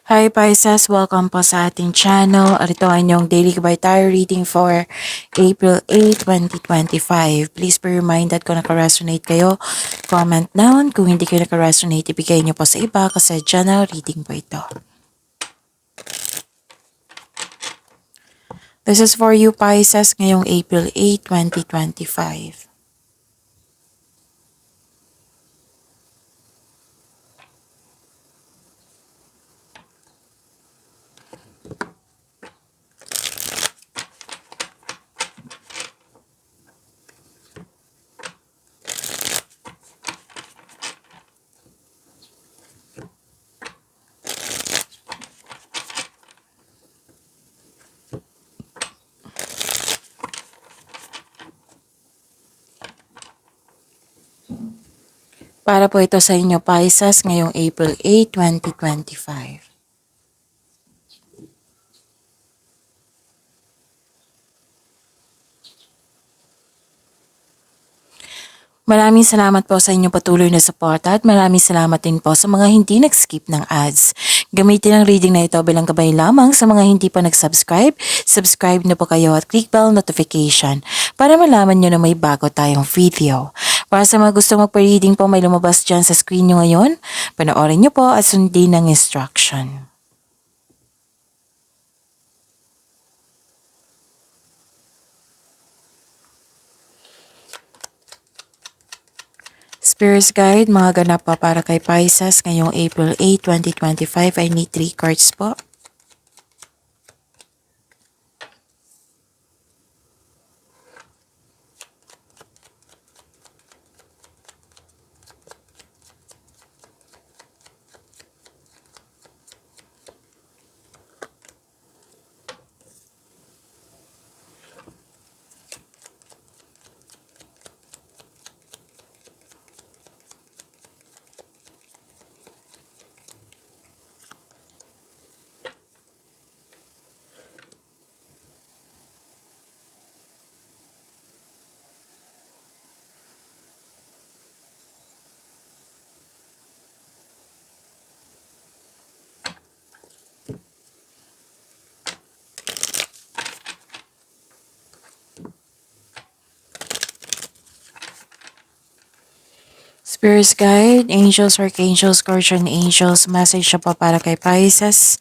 Hi Pisces! Welcome po sa ating channel. Ito ang inyong daily Kabaytayo reading for April 8, 2025. Please be reminded kung naka-resonate kayo, comment down. Kung hindi kayo naka-resonate, ibigay niyo po sa iba kasi general reading po ito. This is for you Pisces ngayong April 8, 2025. Para po ito sa inyo Pisces ngayong April 8, 2025. Maraming salamat po sa inyong patuloy na suporta at maraming salamat din po sa mga hindi nag-skip ng ads. Gamitin ang reading na ito bilang gabay lamang sa mga hindi pa nag-subscribe. Subscribe na po kayo at click bell notification para malaman nyo na may bago tayong video. Para sa mga gustong magpa-reading po may lumabas dyan sa screen nyo ngayon, panoorin nyo po at sundin ang instruction. Spirits Guide, mga ganap pa para kay Pisces ngayong April 8, 2025. I need 3 cards po. Spirits Guide, Angels, Archangels, Guardian Angels, message siya po para kay Pisces.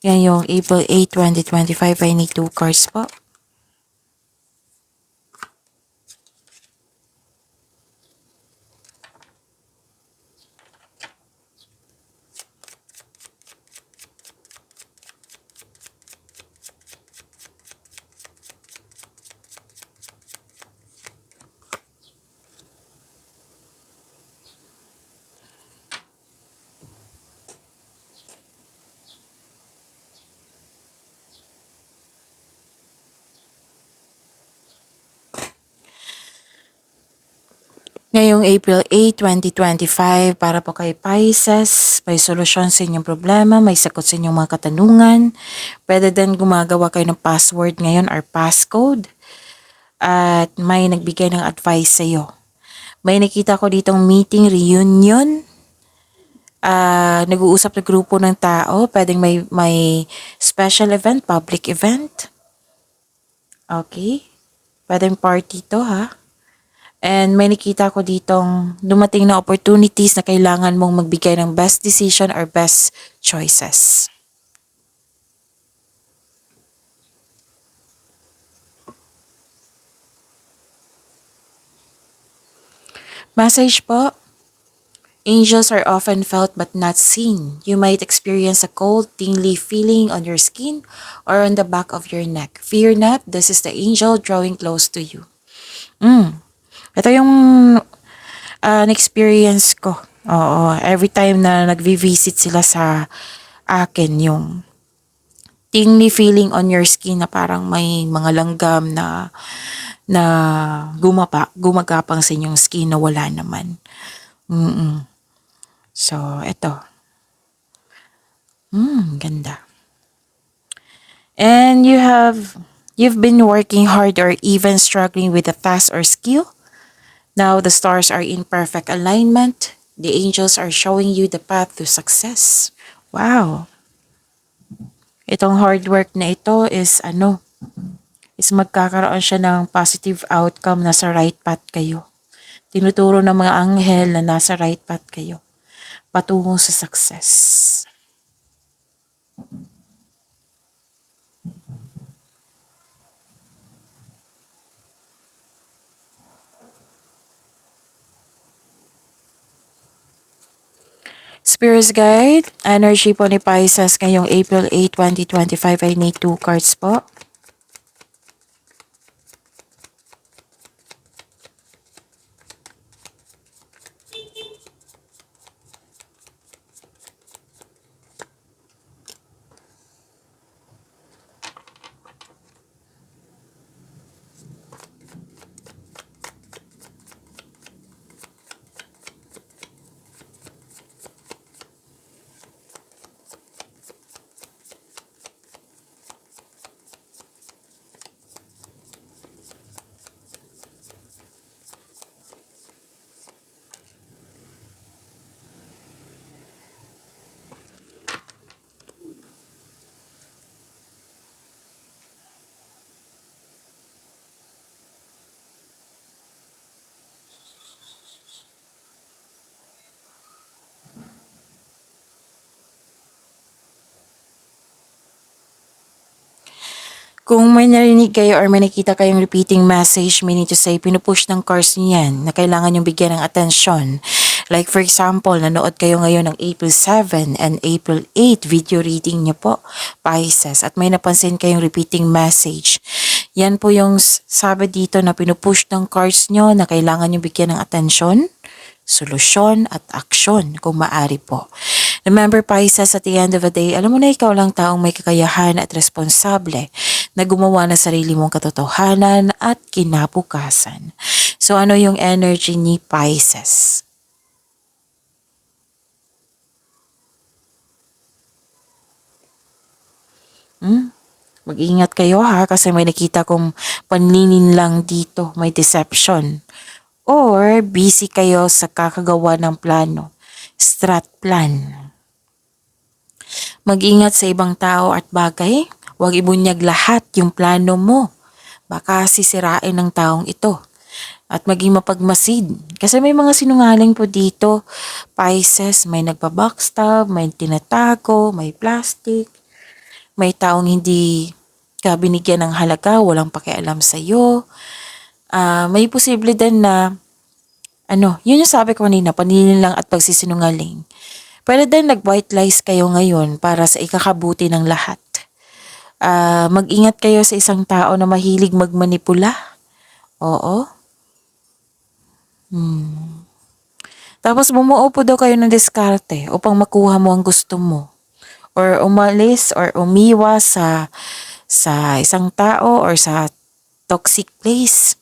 Yan yung April 8, 2025. I need 2 cards po. Ngayong April 8, 2025, para po kay Pisces, may solusyon sa inyong problema, may sagot sa inyong mga katanungan. Pwede din gumagawa kayo ng password ngayon or passcode. At may nagbigay ng advice sa iyo. May nakita ko ditong meeting, reunion. Nag-uusap na grupo ng tao. Pwedeng may special event, public event. Okay? Pwedeng party to ha. And may nakita ko ditong dumating na opportunities na kailangan mong magbigay ng best decision or best choices. Message po. Angels are often felt but not seen. You might experience a cold, tingly feeling on your skin or on the back of your neck. Fear not, this is the angel drawing close to you. Ito yung na-experience ko. Oo, every time na nag-visit sila sa akin, yung tingly feeling on your skin na parang may mga langgam na gumagapang sa inyong skin na wala naman. So, ito. Ganda. And you've been working hard or even struggling with a task or skill. Now the stars are in perfect alignment. The angels are showing you the path to success. Wow. Itong hard work na ito is magkakaroon siya ng positive outcome, nasa right path kayo. Tinuturo ng mga anghel na nasa right path kayo, patungo sa success. Spirits Guide, energy po ni Pisces ngayong April 8, 2025 ay need 2 cards po. Kung may narinig kayo or may nakita kayong repeating message, meaning to say, pinupush ng cards niyan na kailangan yung bigyan ng atensyon. Like for example, nanood kayo ngayon ng April 7 and April 8 video reading niyo po, Pisces, at may napansin kayong repeating message. Yan po yung sabi dito na pinupush ng cards nyo na kailangan yung bigyan ng atensyon, solusyon at aksyon kung maari po. Remember Pisces, at the end of the day, alam mo na ikaw lang taong may kakayahan at responsable na gumawa ng sarili mong katotohanan at kinabukasan. So ano yung energy ni Pisces? Mag-ingat kayo ha, kasi may nakita kong panlinin lang dito, may deception. Or busy kayo sa kakagawa ng plano, strat plan. Mag-ingat sa ibang tao at bagay. Huwag ibunyag lahat yung plano mo. Baka sisirain ng taong ito. At maging mapagmasid. Kasi may mga sinungaling po dito. Pisces, may nagpa-backstab, may tinatago, may plastic. May taong hindi ka binigyan ng halaga, walang pakialam sa'yo. May posible din na, yun yung sabi ko kanina, panilin lang at pagsisinungaling. Pwede din nag-white lies kayo ngayon para sa ikakabuti ng lahat. Mag-ingat kayo sa isang tao na mahilig magmanipula. Oo. Tapos bumuo po daw kayo ng diskarte upang makuha mo ang gusto mo. Or umalis or umiwas sa isang tao or sa toxic place.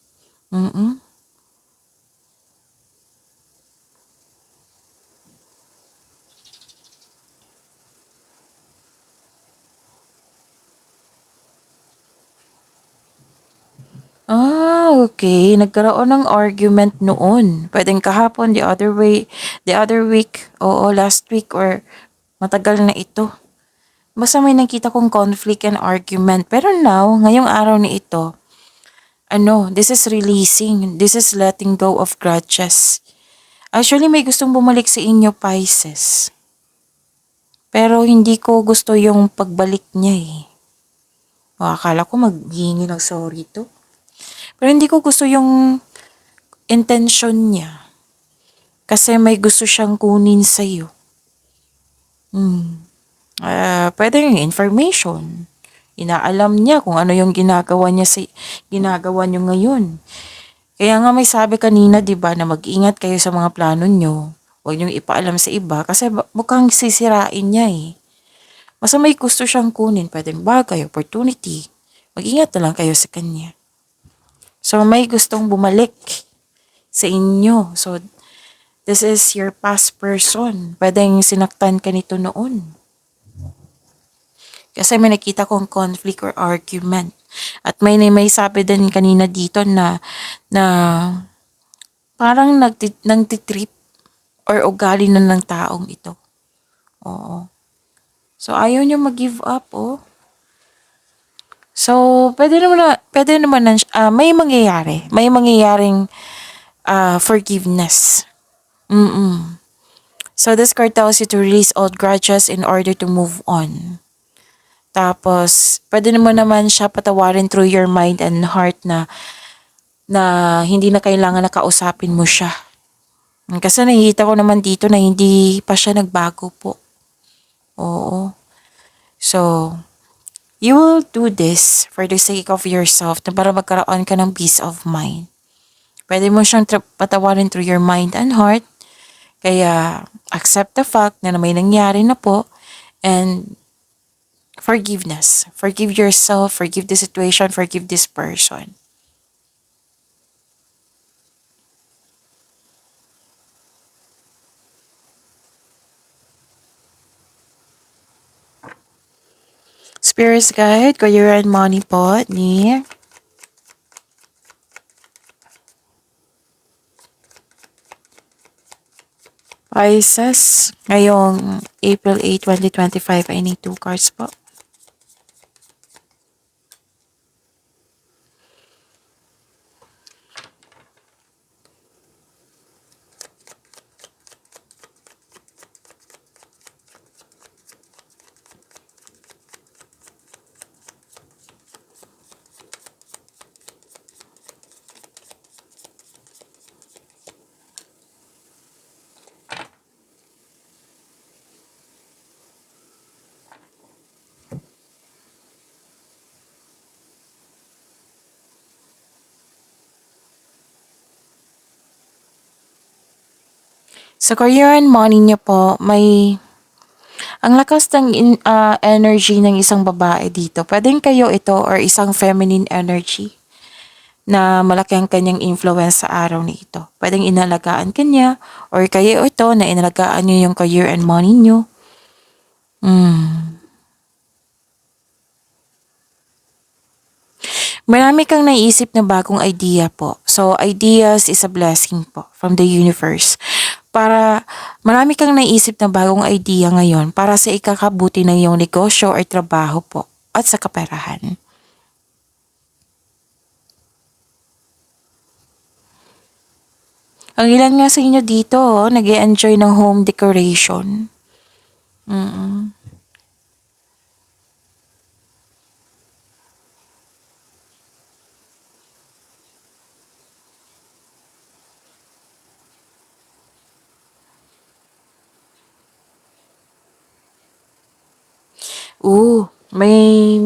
Okay. Nagkaroon ng argument noon. Pwedeng kahapon, the other week, oo, last week or matagal na ito. Basta may nakita kong conflict and argument. Pero now, ngayong araw na ito, this is releasing. This is letting go of grudges. Actually, may gustong bumalik sa inyo, Pisces. Pero hindi ko gusto yung pagbalik niya eh. Akala ko maghihingi ng sorry to. Pero hindi ko gusto yung intention niya. Kasi may gusto siyang kunin sa'yo. Pwede yung information. Inaalam niya kung ano yung ginagawa niyo ngayon. Kaya nga may sabi kanina, 'di ba, na mag-ingat kayo sa mga plano niyo. Huwag niyong ipaalam sa iba kasi mukhang sisirain niya eh. Basta may gusto siyang kunin, pwedeng bagay, opportunity. Mag-ingat na lang kayo sa kanya. So may gustong bumalik sa inyo. So this is your past person. Pwedeng sinaktan ka nito noon. Kasi may nakita kong conflict or argument. At may sabi din kanina dito na parang nagtitrip or ugali na ng taong ito. Oo. So ayaw niyo mag-give up, oh. So, pwede naman may mangyayari. May mangyayaring forgiveness. Mm-mm. So, this card tells you to release old grudges in order to move on. Tapos, pwede naman siya patawarin through your mind and heart na hindi na kailangan na kausapin mo siya. Kasi nakikita ko naman dito na hindi pa siya nagbago po. Oo. So, you will do this for the sake of yourself na para magkaroon ka ng peace of mind. Pwede mo siyang patawarin through your mind and heart. Kaya, accept the fact na may nangyari na po and forgiveness. Forgive yourself, forgive the situation, forgive this person. Spirits Guide, Career and Money po ni Pisces. Ngayong April 8, 2025, I need 2 cards po. Sa career and money niyo po, ang lakas ng energy ng isang babae dito. Pwedeng kayo ito or isang feminine energy na malaki ang kanyang influence sa araw na ito. Pwedeng inalagaan kanya or kayo ito na inalagaan niyo yung career and money niyo. Marami kang naisip na bagong idea po. So, ideas is a blessing po from the universe. Marami kang naisip na bagong idea ngayon para sa ikakabuti ng iyong negosyo or trabaho po at sa kaperahan. Ang ilan nga sa inyo dito, nag-e-enjoy ng home decoration.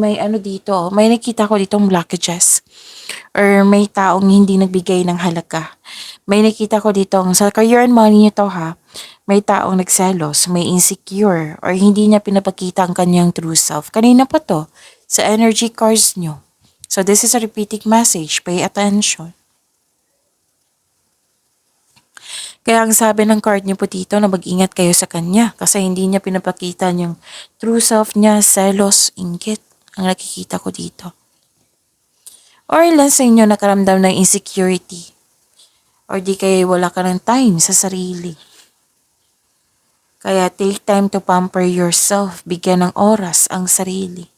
May ano dito, may nakita ko ditong blockages or may taong hindi nagbigay ng halaga. May nakita ko dito, sa career and money nito ha, may taong nagselos, may insecure, or hindi niya pinapakita ang kanyang true self. Kanina pa to, sa energy cards nyo. So this is a repeating message, pay attention. Kaya ang sabi ng card niyo po dito na mag-ingat kayo sa kanya kasi hindi niya pinapakita yung true self niya, selos, inggit ang nakikita ko dito. Or ilan sa inyo nakaramdam ng insecurity or di kaya wala ka ng time sa sarili. Kaya take time to pamper yourself, bigyan ng oras ang sarili.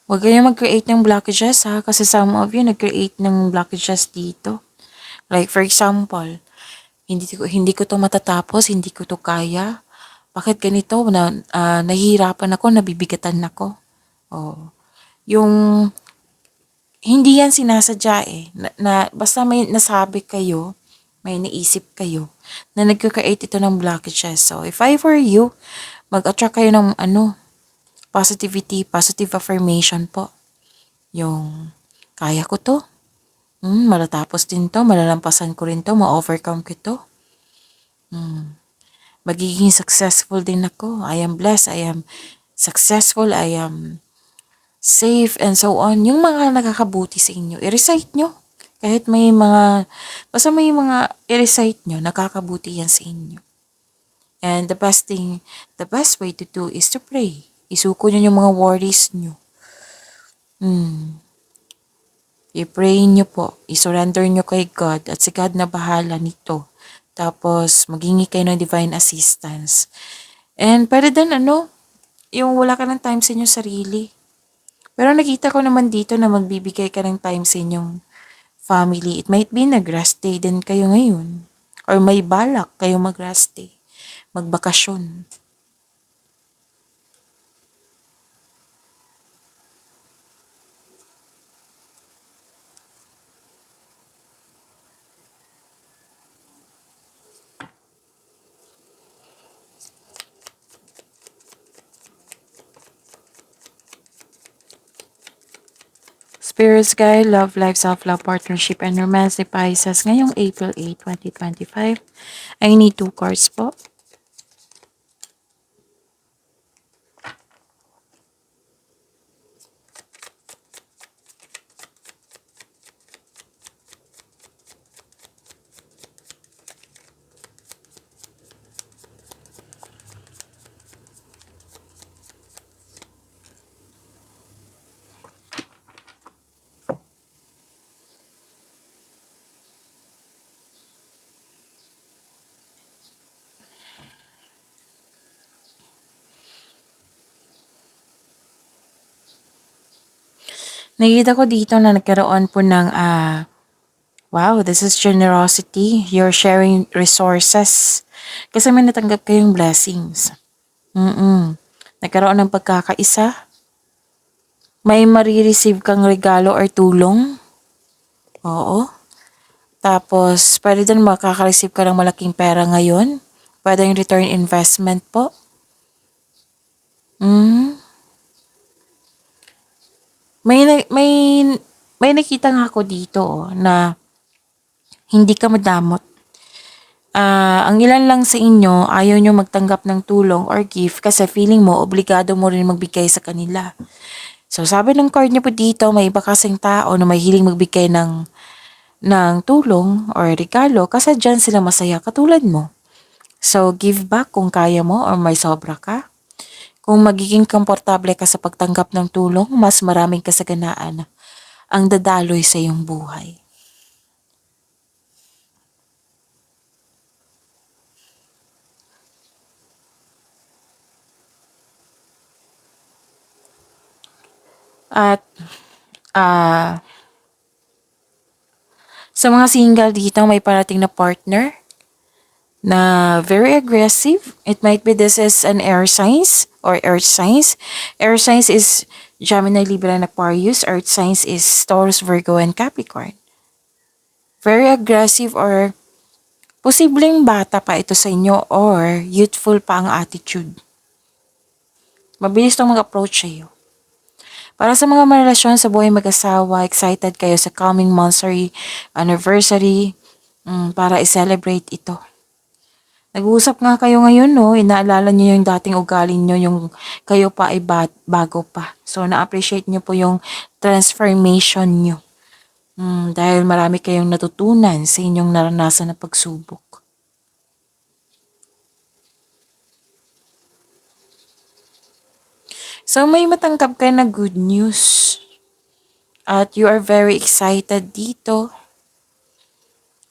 Huwag kayong mag-create ng blockages ha, kasi some of you nag-create ng blockages dito. Like for example, hindi ko to matatapos, hindi ko to kaya. Bakit ganito? Nahihirapan ako, nabibigatan ako. Oh. Yung hindi yan sinasadya eh. Basta may nasabi kayo, may naisip kayo, na nag-create ito ng blockages. So, if I were you, mag-attract kayo ng positivity, positive affirmation po. Yung, kaya ko to. Matatapos din to, malalampasan ko rin to, ma-overcome ko to. Magiging successful din ako. I am blessed, I am successful, I am safe, and so on. Yung mga nakakabuti sa inyo, i-recite nyo. Kahit basta may mga i-recite nyo, nakakabuti yan sa inyo. And the best way to do is to pray. Isuko nyo yung mga worries nyo. I-pray nyo po. I-surrender nyo kay God at si God na bahala nito. Tapos, maghingi kayo ng divine assistance. And pwede din yung wala ka ng time sa inyong sarili. Pero nakita ko naman dito na magbibigay ka ng time sa inyong family. It might be nag-rest day din kayo ngayon. Or may balak kayo mag-rest day. Magbakasyon. Spirits Guide, Love Life, Self-Love, Partnership, and Romance ni Pisces ngayong April 8, 2025. I need 2 cards po. Nakikita ko dito na nagkaroon po ng, wow, this is generosity. You're sharing resources. Kasi may natanggap kayong blessings. Nagkaroon ng pagkakaisa. May marireceive kang regalo or tulong. Oo. Tapos, pwede din makaka-receive ka ng malaking pera ngayon. Pwede yung return investment po. May nakita nga ako dito na hindi ka madamot. Ang ilan lang sa inyo, ayaw nyo magtanggap ng tulong or gift kasi feeling mo, obligado mo rin magbigay sa kanila. So, sabi ng card niyo po dito, may iba kasing tao na may hiling magbigay ng tulong or regalo kasi dyan sila masaya katulad mo. So, give back kung kaya mo or may sobra ka. Kung magiging komportable ka sa pagtanggap ng tulong, mas maraming kasaganaan ang dadaloy sa iyong buhay. At sa mga single dito, may parating na partner na very aggressive. It might be this is an air signs or earth signs. Air signs is Gemini, Libra, and Aquarius. Earth signs is Taurus, Virgo, and Capricorn. Very aggressive or posibleng bata pa ito sa inyo or youthful pa ang attitude. Mabilis itong mag-approach sa iyo. Para sa mga marelasyon sa buhay mag-asawa, excited kayo sa coming monthsary, anniversary, para i-celebrate ito. Nag-uusap nga kayo ngayon, no? Inaalala niyo yung dating ugali niyo, yung kayo pa ay bago pa. So, na-appreciate niyo po yung transformation niyo. Dahil marami kayong natutunan sa inyong naranasan na pagsubok. So, may matanggap kayo na good news. At you are very excited dito.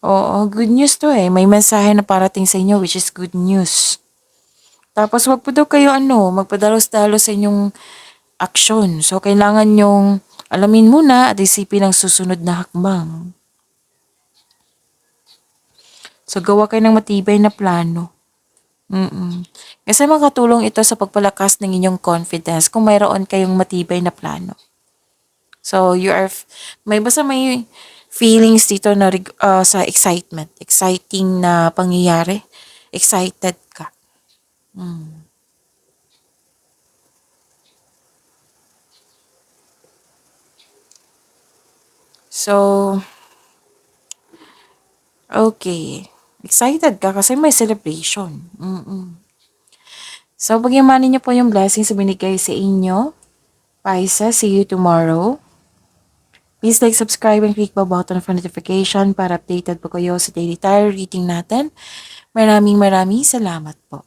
Oo, good news to eh. May mensahe na parating sa inyo which is good news. Tapos wag po daw kayo magpadalos-dalos sa inyong aksyon. So, kailangan yung alamin muna at isipin ang susunod na hakbang. So, gawa kayo ng matibay na plano. Kasi makatulong ito sa pagpalakas ng inyong confidence kung mayroon kayong matibay na plano. So, may feelings dito na sa excitement. Exciting na pangyayari. Excited ka. So, okay. Excited ka kasi may celebration. So, pagyamanin niyo po yung blessings na binigay sa inyo. Pisces, see you tomorrow. Please like, subscribe, and click the button for notification para updated po kayo sa daily tarot reading natin. Maraming salamat po.